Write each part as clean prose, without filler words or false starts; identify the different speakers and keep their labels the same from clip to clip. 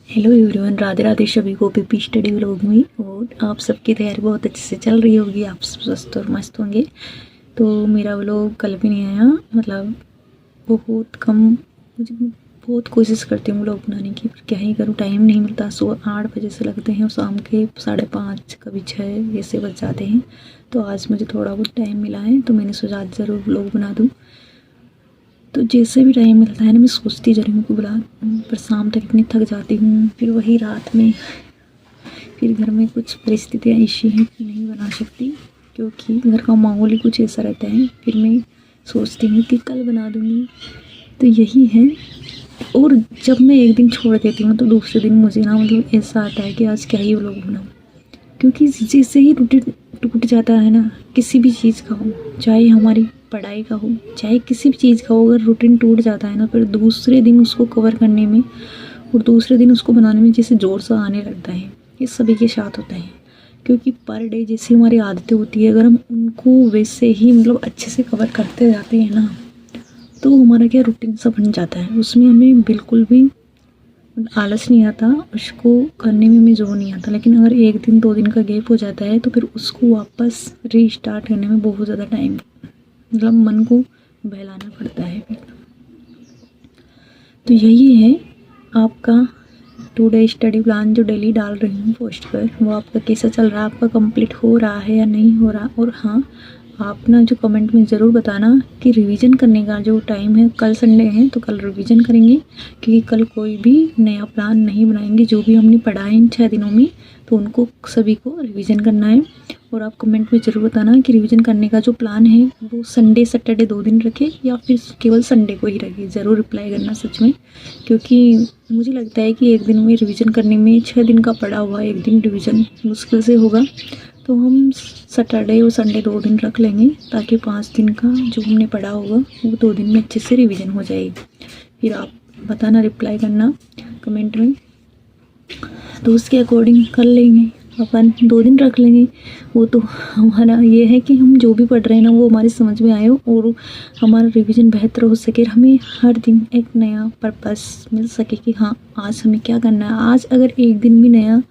Speaker 1: Hello everyone, Radhe Radhe सभी को PP study vlog में। और आप सबकी तैयारी बहुत अच्छे से चल रही होगी, आप सब स्वस्थ और मस्त होंगे। तो मेरा व्लॉग कल भी नहीं आया, मतलब बहुत कम। मुझे बहुत कोशिश करती हूँ व्लॉग बनाने की, पर क्या ही करूँ, टाइम नहीं मिलता। सुबह 8 बजे से लगते हैं और शाम के 5:30 कभी 6 ऐसे बज जाते हैं। तो आज मुझे थोड़ा बहुत टाइम मिला है, तो मैंने सोचा आज ज़रूर व्लॉग बना दूँ। तो जैसे भी टाइम मिलता है ना, मैं सोचती जरूर हूँ कि बुला, पर शाम तक इतनी थक जाती हूँ। फिर वही रात में, फिर घर में कुछ परिस्थितियाँ ऐसी हैं कि नहीं बना सकती, क्योंकि घर का माहौल ही कुछ ऐसा रहता है। फिर मैं सोचती हूँ कि कल बना दूँगी, तो यही है। और जब मैं एक दिन छोड़ देती हूँ तो दूसरे दिन मुझे ना मतलब ऐसा आता है कि आज क्या ही व्लॉग बनाऊँ, क्योंकि जैसे ही रूटीन टूट जाता है ना, किसी भी चीज़ का हो, चाहे हमारी पढ़ाई का हो, चाहे किसी भी चीज़ का हो, अगर रूटीन टूट जाता है ना, फिर दूसरे दिन उसको कवर करने में और दूसरे दिन उसको बनाने में जैसे ज़ोर सा आने लगता है। ये सभी के साथ होता है, क्योंकि पर डे जैसी हमारी आदतें होती है, अगर हम उनको वैसे ही मतलब अच्छे से कवर करते जाते हैं ना, तो हमारा क्या रूटीन सा बन जाता है। उसमें हमें बिल्कुल भी आलस नहीं आता, उसको करने में भी जोर नहीं आता। लेकिन अगर एक दिन 2 दिन का गैप हो जाता है तो फिर उसको वापस रीस्टार्ट करने में बहुत ज़्यादा टाइम, मतलब मन को बहलाना पड़ता है फिर। तो यही है आपका टुडे स्टडी प्लान जो डेली डाल रही हूँ पोस्ट पर, वो आपका कैसा चल रहा है, आपका कंप्लीट हो रहा है या नहीं हो रहा। और हाँ, आप ना जो कमेंट में ज़रूर बताना कि रिवीजन करने का जो टाइम है, कल संडे है तो कल रिवीजन करेंगे, क्योंकि कल कोई भी नया प्लान नहीं बनाएंगे। जो भी हमने पढ़ा है इन 6 दिनों में, तो उनको सभी को रिवीजन करना है। और आप कमेंट में ज़रूर बताना कि रिवीजन करने का जो प्लान है वो संडे सैटरडे 2 दिन रखे या फिर केवल संडे को ही रखे। ज़रूर रिप्लाई करना सच में, क्योंकि मुझे लगता है कि एक दिन में रिवीजन करने में 6 दिन का पढ़ा हुआ एक दिन रिवीजन मुश्किल से होगा। तो हम सैटरडे और संडे 2 दिन रख लेंगे, ताकि 5 दिन का जो हमने पढ़ा होगा वो 2 दिन में अच्छे से रिवीजन हो जाएगी। फिर आप बताना, रिप्लाई करना कमेंट में, तो उसके अकॉर्डिंग कर लेंगे। अपन 2 दिन रख लेंगे। वो तो हमारा ये है कि हम जो भी पढ़ रहे हैं ना, वो हमारी समझ में आए और हमारा रिवीजन बेहतर हो सके। हमें हर दिन एक नया पर्पस मिल सके कि हाँ, आज हमें क्या करना है। आज अगर एक दिन भी नया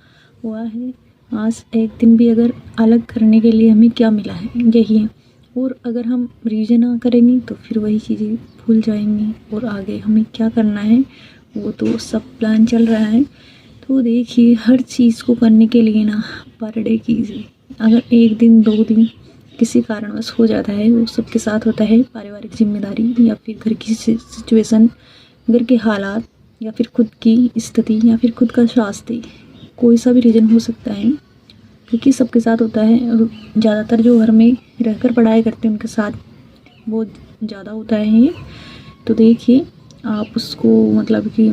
Speaker 1: हुआ है, आज एक दिन भी अगर अलग करने के लिए हमें क्या मिला है, यही है। और अगर हम रिवीजन ना करेंगे तो फिर वही चीज़ें भूल जाएंगे, और आगे हमें क्या करना है वो तो सब प्लान चल रहा है। तो देखिए, हर चीज़ को करने के लिए ना पर डे कीजिए। अगर एक दिन 2 दिन किसी कारणवश हो जाता है, वो सबके साथ होता है, पारिवारिक जिम्मेदारी या फिर घर की सिचुएशन, घर के हालात, या फिर खुद की स्थिति, या फिर खुद का स्वास्थ्य, कोई सा भी रीज़न हो सकता है, क्योंकि सबके साथ होता है। और ज़्यादातर जो घर में रहकर पढ़ाई करते हैं उनके साथ बहुत ज़्यादा होता है ये। तो देखिए, आप उसको मतलब कि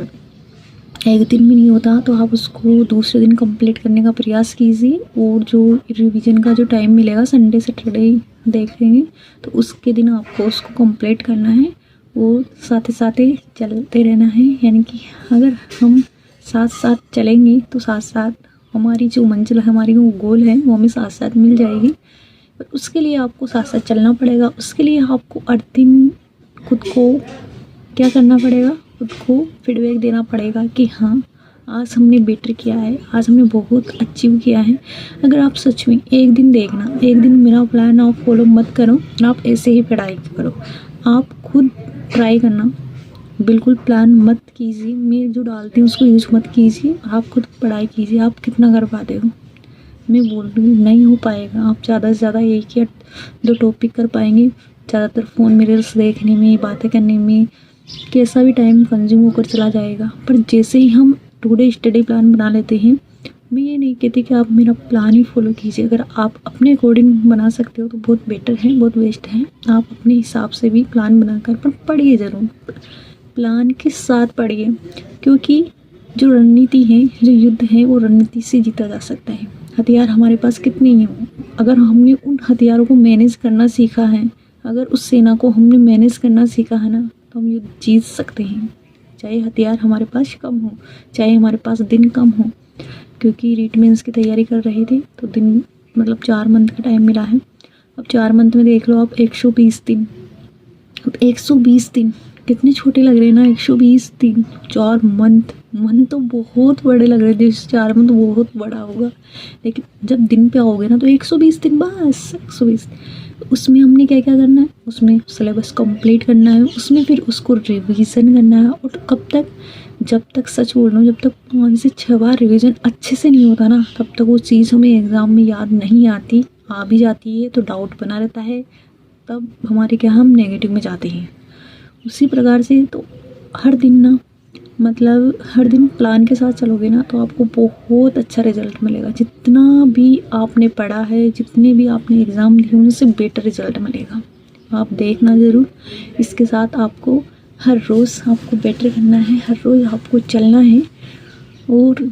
Speaker 1: एक दिन में नहीं होता, तो आप उसको दूसरे दिन कंप्लीट करने का प्रयास कीजिए। और जो रिवीजन का जो टाइम मिलेगा, संडे सैटरडे देख लेंगे, तो उसके दिन आपको उसको कंप्लीट करना है। वो साथ ही चलते रहना है, यानी कि अगर हम साथ साथ चलेंगे तो साथ साथ हमारी जो मंजिल है, हमारी वो गोल है, वो हमें साथ साथ मिल जाएगी। पर उसके लिए आपको साथ साथ चलना पड़ेगा। उसके लिए आपको हर दिन खुद को क्या करना पड़ेगा, खुद को फीडबैक देना पड़ेगा कि हाँ, आज हमने बेटर किया है, आज हमने बहुत अचीव किया है। अगर आप सच में एक दिन देखना, एक दिन मेरा प्लान आप फॉलो मत करो, आप ऐसे ही पढ़ाई करो। आप खुद ट्राई करना, बिल्कुल प्लान मत कीजिए, मैं जो डालती हूँ उसको यूज मत कीजिए। आप खुद पढ़ाई कीजिए, आप कितना कर पाते हो। मैं बोल रही हूँ नहीं हो पाएगा, आप ज़्यादा से ज़्यादा 1 या 2 टॉपिक कर पाएंगे। ज़्यादातर फ़ोन में रील्स देखने में, बातें करने में कैसा भी टाइम कंज्यूम होकर चला जाएगा। पर जैसे ही हम टुडे स्टडी प्लान बना लेते हैं, मैं ये नहीं कहती कि आप मेरा प्लान ही फॉलो कीजिए। अगर आप अपने अकॉर्डिंग बना सकते हो तो बहुत बेटर है, बहुत बेस्ट है। आप अपने हिसाब से भी प्लान बनाकर, पर पढ़िए ज़रूर, प्लान के साथ पढ़िए, क्योंकि जो रणनीति है, जो युद्ध है, वो रणनीति से जीता जा सकता है। हथियार हमारे पास कितने हैं, अगर हमने उन हथियारों को मैनेज करना सीखा है, अगर उस सेना को हमने मैनेज करना सीखा है ना, तो हम युद्ध जीत सकते हैं। चाहे हथियार हमारे पास कम हो, चाहे हमारे पास दिन कम हो। क्योंकि रीट मेंस की तैयारी कर रहे थे तो दिन मतलब 4 मंथ का टाइम मिला है। अब 4 मंथ में देख लो आप 120 दिन, 120 दिन कितने छोटे लग रहे हैं ना। 120 दिन, 4 मंथ, मन तो बहुत बड़े लग रहे थे, इस 4 में तो बहुत बड़ा होगा, लेकिन जब दिन पे आओगे ना तो 120 दिन, बस 120। उसमें हमने क्या क्या करना है, उसमें सिलेबस कंप्लीट करना है, उसमें फिर उसको रिवीजन करना है। और कब तक, जब तक सच बोल रहा हूँ, जब तक 5 से 6 बार रिवीजन अच्छे से नहीं होता ना, तब तक वो चीज़ हमें एग्ज़ाम में याद नहीं आती। आ भी जाती है तो डाउट बना रहता है, तब हमारे क्या, हम नेगेटिव में जाते हैं। उसी प्रकार से तो हर दिन ना, मतलब हर दिन प्लान के साथ चलोगे ना तो आपको बहुत अच्छा रिजल्ट मिलेगा। जितना भी आपने पढ़ा है, जितने भी आपने एग्ज़ाम दिए, उनसे बेटर रिजल्ट मिलेगा। आप देखना ज़रूर। इसके साथ आपको हर रोज़ आपको बेटर करना है, हर रोज़ आपको चलना है। और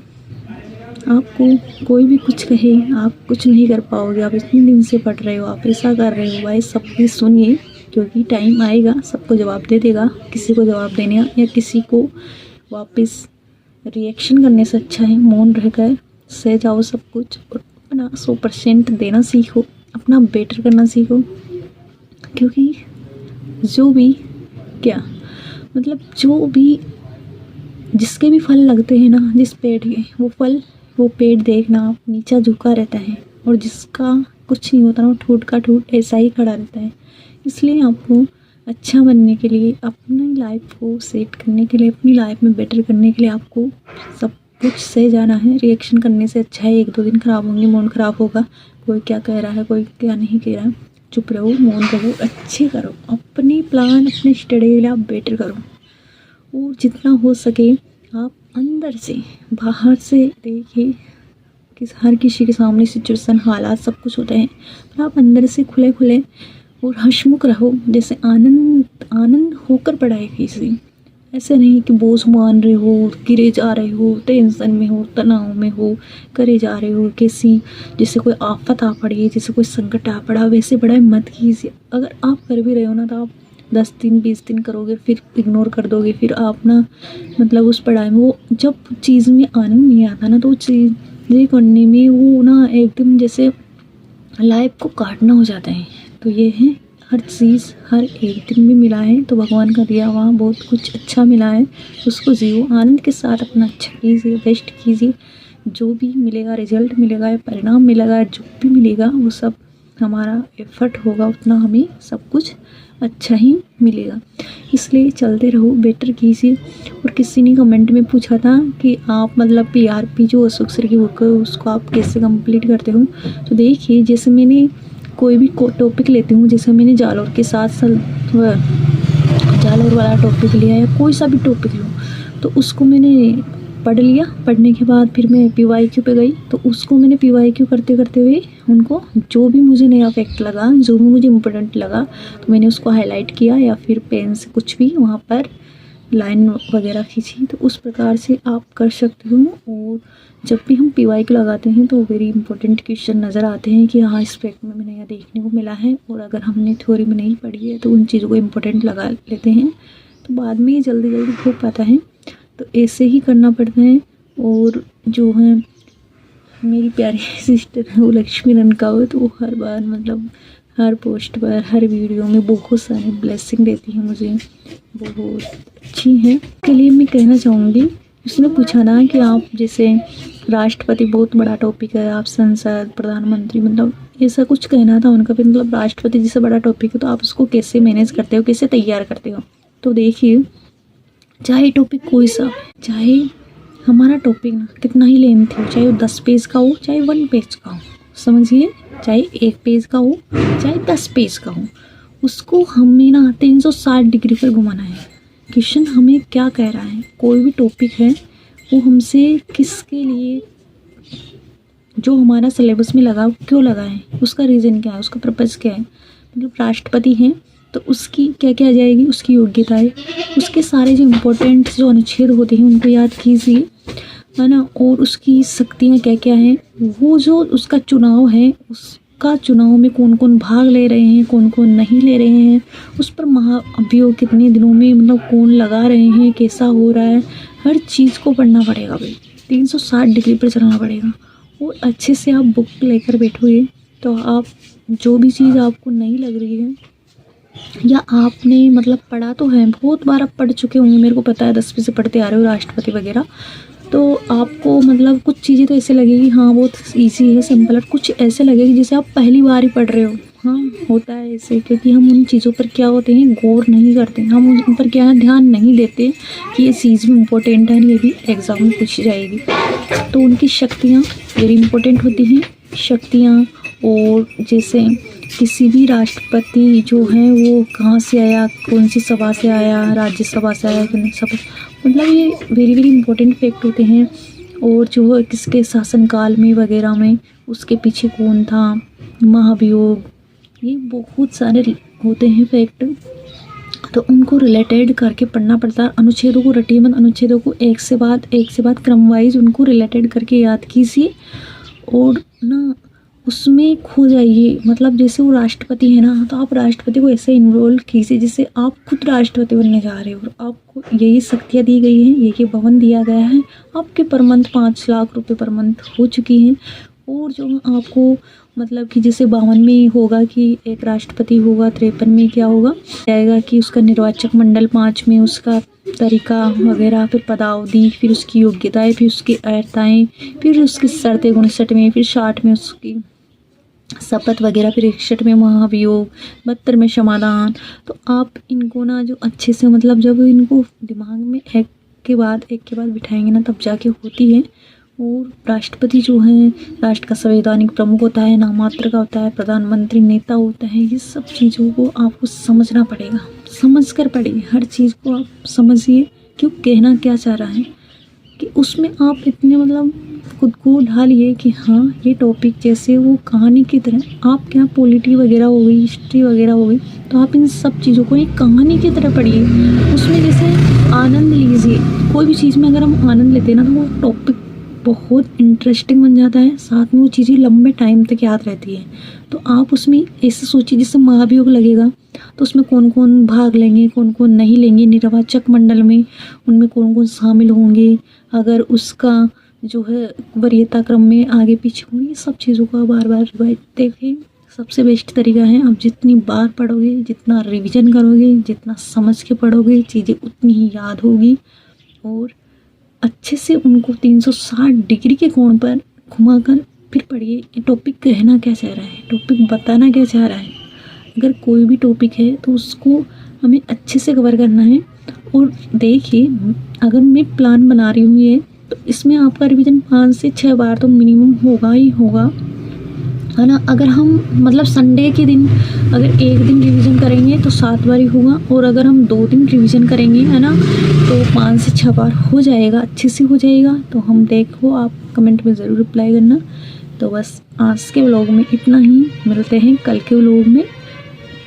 Speaker 1: आपको कोई भी कुछ कहे, आप कुछ नहीं कर पाओगे। आप इतने दिन से पढ़ रहे हो, आप ऐसा कर रहे हो, भाई सबकी सुनिए, क्योंकि टाइम आएगा सबको जवाब दे देगा। किसी को जवाब देने या किसी को वापस रिएक्शन करने से अच्छा है मौन रहकर सह जाओ सब कुछ, और अपना 100% देना सीखो, अपना बेटर करना सीखो। क्योंकि जो भी क्या, मतलब जो भी जिसके भी फल लगते हैं ना, जिस पेड़ के, वो फल, वो पेड़ देखना नीचा झुका रहता है, और जिसका कुछ नहीं होता ना, वो ठूट का ठूट ऐसा ही खड़ा रहता है। इसलिए आपको अच्छा बनने के लिए, अपनी लाइफ को सेट करने के लिए, अपनी लाइफ में बेटर करने के लिए आपको सब कुछ सह जाना है। रिएक्शन करने से अच्छा है 1-2 दिन ख़राब होंगे, मूड ख़राब होगा, कोई क्या कह रहा है, कोई क्या नहीं कह रहा, चुप रहो, मौन रहो, अच्छे करो अपनी प्लान, अपने स्टडी के लिए आप बेटर करो। और जितना हो सके आप अंदर से, बाहर से देखिए कि हर किसी के सामने सिचुएशन, हालात सब कुछ होते हैं, पर आप अंदर से खुले खुले और हंसमुख रहो। जैसे आनंद होकर पढ़ाई कीजिए। ऐसे नहीं कि बोझ मान रहे हो, गिरे जा रहे हो, टेंशन में हो, तनाव में हो, करे जा रहे हो, किसी जैसे कोई आफत आ पड़ी है, जैसे कोई संकट आ पड़ा, वैसे पढ़ाई मत कीजिए। अगर आप कर भी रहे हो ना, तो आप 10 दिन 20 दिन करोगे, फिर इग्नोर कर दोगे, फिर आप ना, मतलब उस पढ़ाई में वो जब चीज़ में आनंद नहीं आता ना, तो वो चीज़ें करने में वो ना एकदम जैसे लाइफ को काटना हो जाता है। तो ये है, हर चीज़ हर एक दिन में मिला है तो भगवान का दिया हुआ बहुत कुछ अच्छा मिला है, उसको जियो, आनंद के साथ अपना अच्छा कीजिए, बेस्ट कीजिए। जो भी मिलेगा, रिजल्ट मिलेगा या परिणाम मिलेगा, जो भी मिलेगा वो सब हमारा एफर्ट होगा, उतना हमें सब कुछ अच्छा ही मिलेगा। इसलिए चलते रहो, बेटर कीजिए। और किसी ने कमेंट में पूछा था कि आप मतलब PRP जो अशोक सर की बुक है उसको आप कैसे कंप्लीट करते हो। तो देखिए, जैसे मैंने कोई भी टॉपिक लेती हूँ, जैसे मैंने जालोर के 7 साल जालोर वाला टॉपिक लिया या कोई सा भी टॉपिक लूँ, तो उसको मैंने पढ़ लिया। पढ़ने के बाद फिर मैं PYQ पे गई, तो उसको मैंने PYQ करते करते हुए उनको जो भी मुझे नया फैक्ट लगा, जो भी मुझे इम्पोर्टेंट लगा, तो मैंने उसको हाईलाइट किया या फिर पेन से कुछ भी वहाँ पर लाइन वगैरह खींची। तो उस प्रकार से आप कर सकते हो। और जब भी हम PYQ लगाते हैं तो वेरी इंपॉर्टेंट क्वेश्चन नज़र आते हैं कि हाँ, इस फैक्ट में नया देखने को मिला है, और अगर हमने थ्योरी में नहीं पढ़ी है तो उन चीज़ों को इम्पोर्टेंट लगा लेते हैं, तो बाद में जल्दी जल्दी हो पाता है। तो ऐसे ही करना पड़ता है। और जो है मेरी प्यारी सिस्टर है वो लक्ष्मी रनकावत, तो वो हर बार मतलब हर पोस्ट पर, हर वीडियो में बहुत सारे ब्लेसिंग देती है मुझे, बहुत अच्छी है। के लिए मैं कहना चाहूँगी, उसने पूछा ना कि आप जैसे राष्ट्रपति बहुत बड़ा टॉपिक है, आप संसद, प्रधानमंत्री, मतलब ऐसा कुछ कहना था उनका भी, मतलब राष्ट्रपति जैसे बड़ा टॉपिक है तो आप उसको कैसे मैनेज करते हो, कैसे तैयार करते हो। तो देखिए, चाहे टॉपिक कोई सा, चाहे हमारा टॉपिक ना कितना ही लेंथ हो, चाहे वो 10 पेज का हो, चाहे 1 पेज का हो, समझिए, चाहे 1 पेज का हो, चाहे 10 पेज का हो, उसको हमें ना 360 डिग्री पर घुमाना है। क्वेश्चन हमें क्या कह रहा है, कोई भी टॉपिक है वो हमसे किसके लिए, जो हमारा सिलेबस में लगा क्यों लगा है, उसका रीज़न क्या है, उसका पर्पज़ क्या है। मतलब राष्ट्रपति हैं तो उसकी क्या क्या आ जाएगी, उसकी योग्यता है, उसके सारे जो इम्पोर्टेंट जो अनुच्छेद होते हैं उनको याद कीजिए, है ना। और उसकी शक्तियाँ क्या क्या हैं, वो जो उसका चुनाव है, उसका चुनाव में कौन कौन भाग ले रहे हैं, कौन कौन नहीं ले रहे हैं, उस पर महाअभियोग कितने दिनों में, मतलब कौन लगा रहे हैं, कैसा हो रहा है, हर चीज़ को पढ़ना पड़ेगा भाई, 360 डिग्री पर चलना पड़ेगा। और अच्छे से आप बुक लेकर बैठोगे तो आप जो भी चीज़ आपको नहीं लग रही है या आपने मतलब पढ़ा तो है, बहुत बार आप पढ़ चुके होंगे, मेरे को पता है 10वीं से पढ़ते आ रहे हो राष्ट्रपति वगैरह, तो आपको मतलब कुछ चीज़ें तो ऐसे लगेगी हाँ बहुत ईजी है, सिंपल है, कुछ ऐसे लगेगी जैसे आप पहली बार ही पढ़ रहे हो। हाँ होता है ऐसे, क्योंकि हम उन चीज़ों पर क्या होते हैं गौर नहीं करते, हम उन पर क्या है ध्यान नहीं देते कि ये चीज़ भी इम्पोर्टेंट है, ये भी एग्ज़ाम में पूछी जाएगी। तो उनकी शक्तियाँ वेरी इम्पोर्टेंट होती हैं, शक्तियाँ। और जैसे किसी भी राष्ट्रपति जो हैं वो कहाँ से आया, कौन सी सभा से आया, राज्यसभा से आया, कौन सी सभा, मतलब ये वेरी वेरी इंपॉर्टेंट फैक्ट होते हैं। और जो है किसके शासनकाल में वगैरह में उसके पीछे कौन था, महाभियोग, ये बहुत सारे होते हैं फैक्ट, तो उनको रिलेटेड करके पढ़ना पड़ता है। अनुच्छेदों को रटिए मत, अनुच्छेदों को एक से बाद क्रम वाइज उनको रिलेटेड करके याद कीजिए और ना उसमें खो जाइए। मतलब जैसे वो राष्ट्रपति है ना, तो आप राष्ट्रपति को ऐसे इन्वॉल्व कीजिए जिससे आप खुद राष्ट्रपति बनने जा रहे हो और आपको यही शक्तियाँ दी गई हैं, ये भवन दिया गया है, आपके पर मंथ 5 लाख रुपए पर मंथ हो चुकी हैं। और जो आपको मतलब कि जैसे 52 में होगा कि एक राष्ट्रपति होगा, 53 में क्या होगा जाएगा कि उसका निर्वाचक मंडल, 5 में उसका तरीका वगैरह, फिर पदावधि, फिर उसकी योग्यताएं, फिर उसकी अर्हताएँ, फिर उसकी शर्तें 59 में, फिर 60 में उसकी शपथ वगैरह, फिर 61 में महाभियोग, 72 में समाधान। तो आप इनको ना जो अच्छे से मतलब जब इनको दिमाग में एक के बाद बिठाएंगे ना तब जाके होती है। और राष्ट्रपति जो है राष्ट्र का संवैधानिक प्रमुख होता है, नाममात्र का होता है, प्रधानमंत्री नेता होता है। ये सब चीज़ों को आपको समझना पड़ेगा, समझ कर पढ़िए, हर चीज़ को आप समझिए क्यों कहना क्या चाह रहा है, कि उसमें आप इतने मतलब खुद को ढालिए कि हाँ ये टॉपिक जैसे वो कहानी की तरह, आप क्या पॉलिटी वगैरह हो गई, हिस्ट्री वगैरह हो गई, तो आप इन सब चीज़ों को एक कहानी की तरह पढ़िए, उसमें जैसे आनंद लीजिए। कोई भी चीज़ में अगर हम आनंद लेते हैं ना तो वो टॉपिक बहुत इंटरेस्टिंग बन जाता है, साथ में वो चीज़ें लंबे टाइम तक याद रहती है। तो आप उसमें ऐसे सोचिए जिससे महाभियोग लगेगा तो उसमें कौन कौन भाग लेंगे, कौन कौन नहीं लेंगे, निर्वाचक मंडल में उनमें कौन कौन शामिल होंगे, अगर उसका जो है वरीयता क्रम में आगे पीछे होंगे, ये सब चीज़ों का बार बार रिवाइज देखें। सबसे बेस्ट तरीका है आप जितनी बार पढ़ोगे, जितना रिवीजन करोगे, जितना समझ के पढ़ोगे, चीज़ें उतनी ही याद होगी। और अच्छे से उनको 360 डिग्री के कोण पर घुमाकर फिर पढ़िए कि टॉपिक कहना क्या चाह रहा है, टॉपिक बताना क्या चाह रहा है। अगर कोई भी टॉपिक है तो उसको हमें अच्छे से कवर करना है। और देखिए अगर मैं प्लान बना रही हूँ ये, तो इसमें आपका रिवीजन 5 से 6 बार तो मिनिमम होगा ही होगा, है ना। अगर हम मतलब संडे के दिन अगर एक दिन रिवीजन करेंगे तो 7 बार ही होगा, और अगर हम 2 दिन रिवीजन करेंगे, है ना, तो 5 से 6 बार हो जाएगा, अच्छे से हो जाएगा। तो हम देखो, आप कमेंट में ज़रूर रिप्लाई करना। तो बस आज के व्लॉग में इतना ही, मिलते हैं कल के व्लॉग में,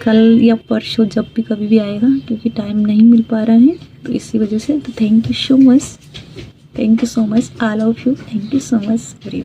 Speaker 1: कल या परसों जब भी कभी भी आएगा, क्योंकि टाइम नहीं मिल पा रहा है तो इसी वजह से। तो thank you so much, all of you, thank you so much.